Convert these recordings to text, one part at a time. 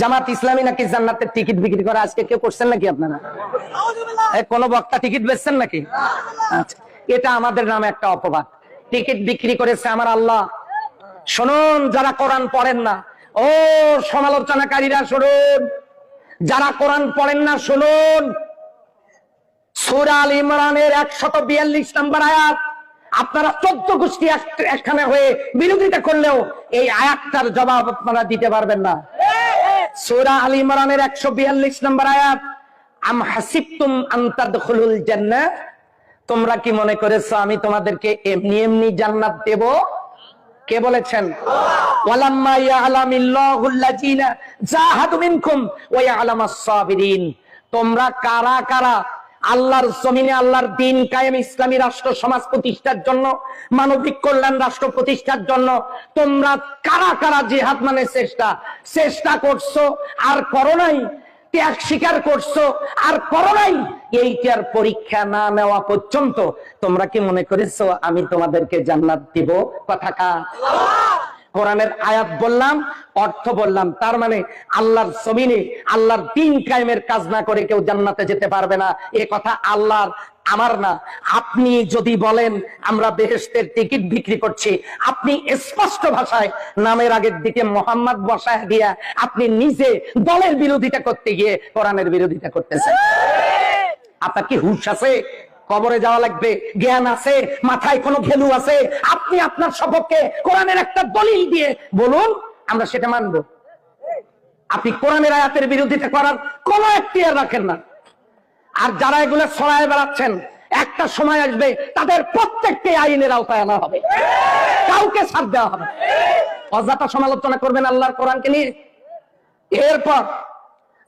জামাত ইসলামী নাকি জান্নাতের টিকিট বিক্রি করে, আজকে কেউ করছেন নাকি আপনারা? কোন বক্তা টিকিট বেচছেন নাকি? আচ্ছা, এটা আমাদের নামে একটা অপবাদ। টিকিট বিক্রি করেছে আমার আল্লাহ। শুনুন, যারা কোরআন পড়েন না, ও সমালোচনাকারীরা শুনুন, যারা কোরআন পড়েন না শুনুন, সূরা আল ইমরানের 142 নম্বর আয়াত, আপনারা 14 গোষ্ঠী একখানে হয়ে বিরোধিতা করলেও এই আয়াতটার জবাব আপনারা দিতে পারবেন না। সূরা আল ইমরানের 142 নম্বর আয়াত, আম হাসিবতুম আন তাদখুলুল জান্নাহ, তোমরা কি মনে করেছো আমি তোমাদেরকে এমনি এমনি জান্নাত দেব? কে বলেছেন? ওয়ালাম্মা ইয়ালামিল্লাহুল্লাযিনা জাহাদু মিনকুম ওয়া ইয়ালামাস সাবিরিন। তোমরা কারা কারা আল্লাহর জমিনে আল্লাহর দ্বীন কায়েম, ইসলামী রাষ্ট্র সমাজ প্রতিষ্ঠার জন্য, মানবিক কল্যাণ রাষ্ট্র প্রতিষ্ঠার জন্য তোমরা কারা কারা জিহাদ মানে চেষ্টা করছো আর করো নাই, ত্যাগ স্বীকার করছো আর করো নাই, এইটার পরীক্ষা না নেওয়া পর্যন্ত তোমরা কি মনে করেছো আমি তোমাদেরকে জান্নাত দিব? কথা কার? কোরআনের আয়াত বললাম, অর্থ বললাম। তার মানে আল্লাহর জমিনে আল্লাহর দ্বীন কায়েমের কাজ না করে কেউ জান্নাতে যেতে পারবে না, এ কথা আল্লাহর, আমার না। আপনি যদি বলেন আমরা বেহেশতের টিকিট বিক্রি করছি, আপনি স্পষ্ট ভাষায় নামের আগের দিকে মোহাম্মদ বসায় দিয়া আপনি নিজে দলের বিরোধিতা করতে গিয়ে কোরআনের বিরোধিতা করতেছেন। আপনার কি হুঁশ আছে? কবরে যাওয়া লাগবে, জ্ঞান আছে, মাথায় কোনো ভ্যালু আছে? আপনি আপনার সপক্ষে কোরআনের একটা দলিল দিয়ে বলুন, আমরা সেটা মানবো। আপনি কোরআনের আয়াতের বিরোধিতা করার কোনো এখতিয়ার রাখেন না। আর যারা এগুলো ছড়ায় বেড়াচ্ছেন, একটা সময় আসবে তাদের প্রত্যেককে আইনের আওতায় আনা হবে, কাউকে ছাড় দেওয়া হবে। অযথা সমালোচনা করবেন আল্লাহর কোরআনকে নিয়ে। এরপর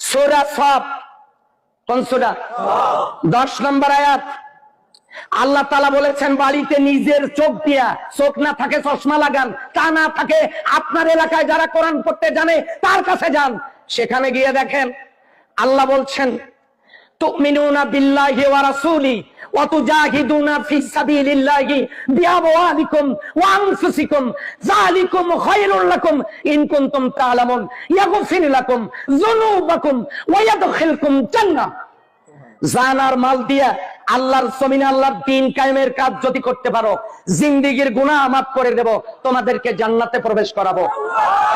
সূরা সাফ, কোন সূরা? 10 নম্বর আয়াত, আল্লাহ তাআলা বলেছেন বাড়িতে নিজের চোখ দিয়া, চোখ না থাকে চশমা লাগান, তা না থাকে আপনার এলাকায় যারা কোরআন পড়তে জানে তার কাছে যান, সেখানে গিয়ে দেখেন আল্লাহ বলছেন তুমিনুনা বিল্লাহি ওয়া রাসূলি ওয়া তুজাহিদুনা ফি সাবিলিল্লাহি বিআমওয়ালিকুম ওয়া আনফুসিকুম যালিকুম খায়রুল লাকুম ইন কুনতুম তা'লামুন ইয়াগফির লাকুম যুনুবাকুম ওয়া ইয়াদখিলকুম জান্নাহ। জান আর মাল দিয়া আল্লাহর জমিনে আল্লাহর দ্বীন কায়েমের কাজ যদি করতে পারো, জিন্দেগীর গুনাহ মাফ করে দেব, তোমাদেরকে জান্নাতে প্রবেশ করাবো।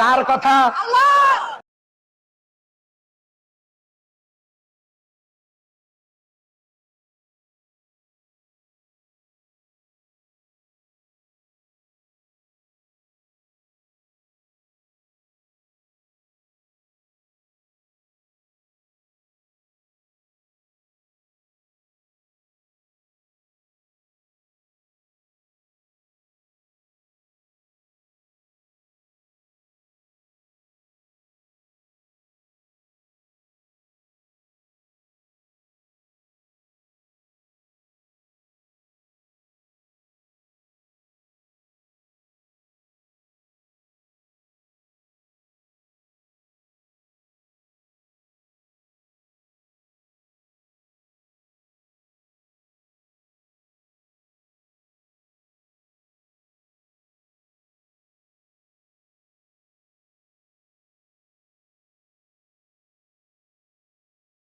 কার কথা?